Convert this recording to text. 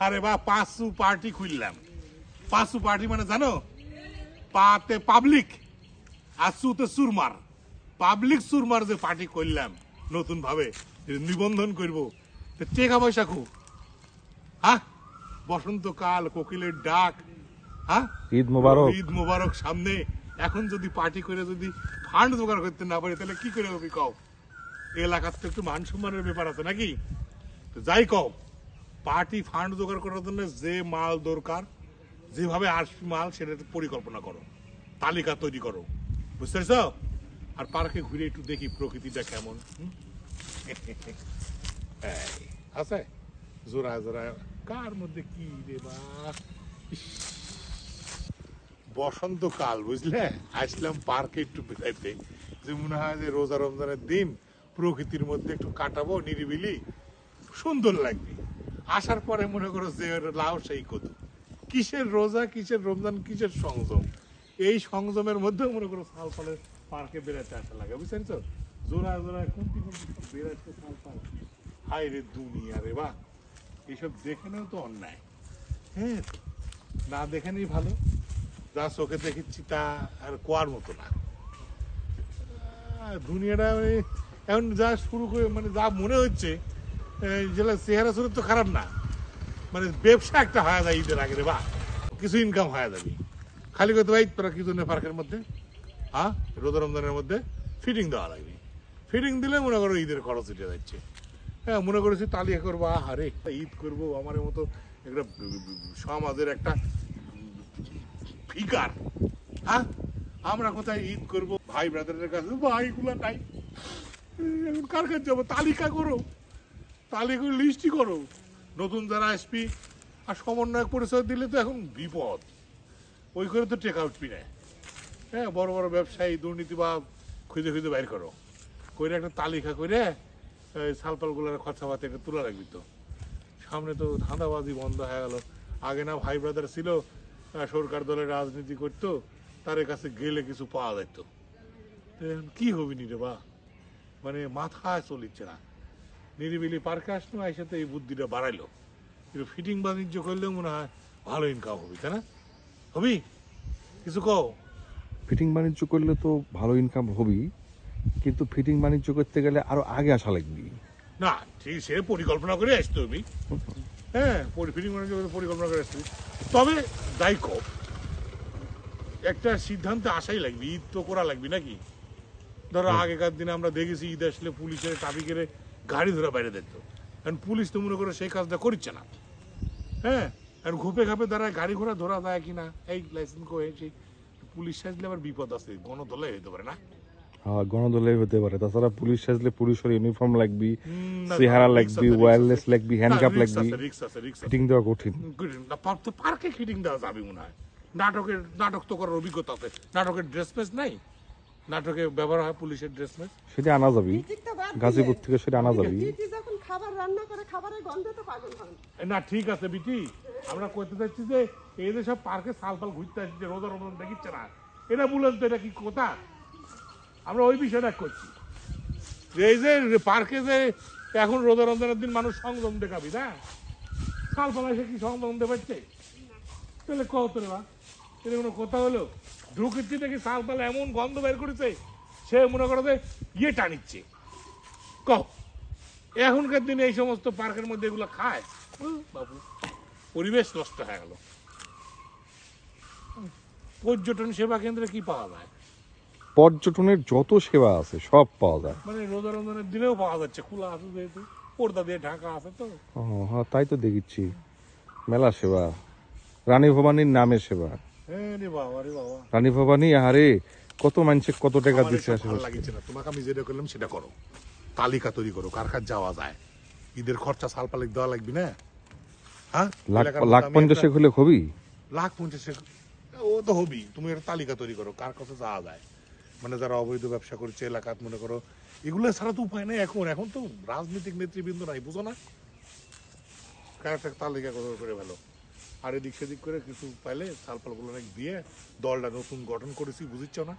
আরে বা পাঁচু পার্টি খুললাম। পাঁচু পার্টি মানে জানো, পাতে পাবলিক আর সুতে সুরমার, পাবলিক সুরমার যে পার্টি করলাম নতুন ভাবে নিবন্ধন করবো, টাকা পয়সা খুব। হ্যাঁ, বসন্তকাল, কোকিলের ডাক, হ্যাঁ, ঈদ মোবারক, ঈদ মোবারক সামনে। এখন যদি পার্টি করে যদি ফান্ড জোগাড় করতে না পারি তাহলে কি করে হবে কও? এলাকার তো একটু মান সম্মানের ব্যাপার আছে নাকি? তো যাই কও, পার্টি ফান্ড জোগাড় করার জন্য যে মাল দরকার, যেভাবে আসবে মাল, সেটা পরিকল্পনা করো, তালিকা তৈরি করো, বুঝতে পেরেছ? আর পার্কে ঘুরে একটু দেখি প্রকৃতিটা কেমন। আছে জোড়া জোড়া কার মধ্যে কি রে বা, বসন্তকাল বুঝলে, আসলাম পার্কে একটু বেড়াইতে, যে মনে হয় যে রোজা রমজানের দিন প্রকৃতির মধ্যে একটু কাটাবো নিরিবিলি, সুন্দর লাগবে। আসার পরে মনে করো যে লাউ সেই কদু, কিসের রোজা, কিসের রমজান, কিসের সংযম, এই সংযমের মধ্যে মনে করো সাল ফলে পার্কে বেড়াতে আসা লাগে, বুঝছেন তো? জোড়া জোড়া কোনটি বেড়াচ্ছে সাল ফাল, হাই রে দুনিয়া রে বা, এইসব দেখেনেও তো অন্যায়। হ্যাঁ, না দেখেনই ভালো, যা চোখে দেখেছি তা আর কোয়ার মতো না। দুনিয়াটা মানে এখন যা শুরু করে, মানে যা মনে হচ্ছে, যেটা চেহারা সুরত তো খারাপ না, মানে ব্যবসা একটা হয়ে যায় ঈদের আগে রে বা, কিছু ইনকাম হয়ে যাবে। খালি করতে ভাই তোরা কি জন্য পার্কের মধ্যে, হ্যাঁ, রোজা রমজানের মধ্যে ফিটিং দেওয়া লাগবে। ফিটিং দিলে মনে করো ঈদের খরচ উঠে যাচ্ছে। হ্যাঁ, মনে করেছি তালিকা করবো, আরে ঈদ করবো আমার মতো একটা সমাজের একটা ফিকার। হ্যাঁ, আমরা কোথায় ঈদ করবো? ভাই ব্রাদারের কাছে ভাইগুলো নাই, এখন কার কাছে যাবো? তালিকা করো, তালিকা লিস্টই করো, নতুন যারা আসবি, আর সমন্বয়ক পরিচয় দিলে তো এখন বিপদ, ওই করে তো টেক আউটবি না। হ্যাঁ, বড় বড় ব্যবসায়ী দুর্নীতি বা খুঁজে খুঁজে বাইর করো, করে একটা তালিকা করে সালপালগুলোর খরচাপাতি একটা তুলে রাখবি। তো সামনে তো ধাঁধাবাজি বন্ধ হয়ে গেল। আগে না ভাই ব্রাদার ছিল, সরকার দলের রাজনীতি করতো, তার কাছে গেলে কিছু পাওয়া যেত, কি হবি নি রে বা, মানে মাথায় চলিচ্ছে না। নিরিবিলি পার্কে আসলো, সাথে এই বুদ্ধিটা বাড়াইলো, কিন্তু ফিটিং বাণিজ্য করলেও মনে হয় ভালো ইনকাম হবি, তাই না? হবি কিছু কও? ফিটিং বাণিজ্য করলে তো ভালো ইনকাম হবেই, কিন্তু ফিটিং বাণিজ্য করতে গেলে আরো আগে আসা লাগবে। না ঠিক, সে পরিকল্পনা করে আসতে হবে। হ্যাঁ, ফিটিং বাণিজ্য পরিকল্পনা করে আসতে, তবে দায়িত্ব একটা সিদ্ধান্তে আসাই লাগবে, ঈদ তো করা লাগবে নাকি? ধরো আগেকার দিনে আমরা দেখেছি ঈদ আসলে পুলিশের ট্রাফিকের গাড়ি ধরে বাইরে দেখতো, কারণ পুলিশ তো মনে করে সেই কাজটা করছে না। হ্যাঁ, আর ঘুপে ঘাপে দাঁড়ায় গাড়ি ঘোড়া ধরা যায় কিনা, এই লাইসেন্স হয়েছে, পুলিশ সাজলে আবার বিপদ আছে, গণদলে হইতে পারে না? হ্যাঁ, গণদলে হতে পারে। তাছাড়া পুলিশ সাজলে পুলিশের ইউনিফর্ম লাগবে, চেহারা লাগবে, ওয়্যারলেস লাগবে, হ্যান্ডকাপ লাগবে, ফিটিং দেওয়া কঠিন। পার্কে ফিটিং দেওয়া যাবে মনে হয়। নাটক তো করার অভিজ্ঞতা আছে, নাটকের ড্রেস মেস নাই, নাটকে ব্যবহার হয় পুলিশের ড্রেস মেস, সেটা আনা যাবে গাজীপুর থেকে, সেটা আনা যাবে। খাবার রান্না করে খাবারের গন্ধে তো পাগল হয় না। ঠিক আছে বিটি, আমরা কইতে চাচ্ছি যে এই যে সব পার্কে সালপাল ঘুরতে আসছে, রোজা রমজান দেখিচ্ছে না, এটা বলেন তো এটা কি কথা? আমরা ওই বিষয়টা করছি, এই যে পার্কে যে এখন রোজা রমজানের দিন মানুষ সংযম দেখাবি না, সালপাল এসে কি সংযম দেখাচ্ছে? তাহলে কত রে বা, এটা কোনো কথা হলো? ঢুকেছি দেখি সালপাল এমন গন্ধ বের করেছে, সে মনে করো যে ইয়ে টানিচ্ছে। কও, এখনকার দিনে এই সমস্ত পার্কের মধ্যে এগুলো খায়? বাবু, পরিবেশ নষ্ট হয়ে গেল। পর্যটন সেবা কেন্দ্রে কি পাওয়া যায়? পর্যটনের যত সেবা আছে সব পাওয়া যায়, মানে রোজা রমজানের দিনেও পাওয়া যাচ্ছে, খোলা আছে যেহেতু, পর্দা দিয়ে ঢাকা আছে তো। হ্যাঁ, তাই তো দেখছি, মেলা সেবা, রানী ভবানীর নামে সেবা। হ্যাঁ রে বাবা, রে বাবা, রানী ভবানী, আরে কত মানুষে কত টাকা দিচ্ছে। ভালো লাগছে না তোমাকে, আমি যেটা করলাম সেটা করো, তালিকা তৈরি করো কার কার যাওয়া যায়, ঈদের খরচা সালপালিক দেওয়া লাগবে না? হ্যাঁ, লাখ 50 হলে হবি, লাখ 50, ও তো হবি। তুমি একটা তালিকা তৈরি করো কার কাছে যাওয়া যায়, মানে যারা অবৈধ ব্যবসা করছে এলাকাত, মনে করো এগুলো ছাড়া তো উপায় নেই। এখন তো রাজনৈতিক নেতৃবৃন্দ নাই, বুঝো না? কার একটা তালিকা করে ভালো, আর এদিক সেদিক করে কিছু পাইলে সালপালগুলো দিয়ে দলটা নতুন গঠন করেছি, বুঝিচ্ছ না?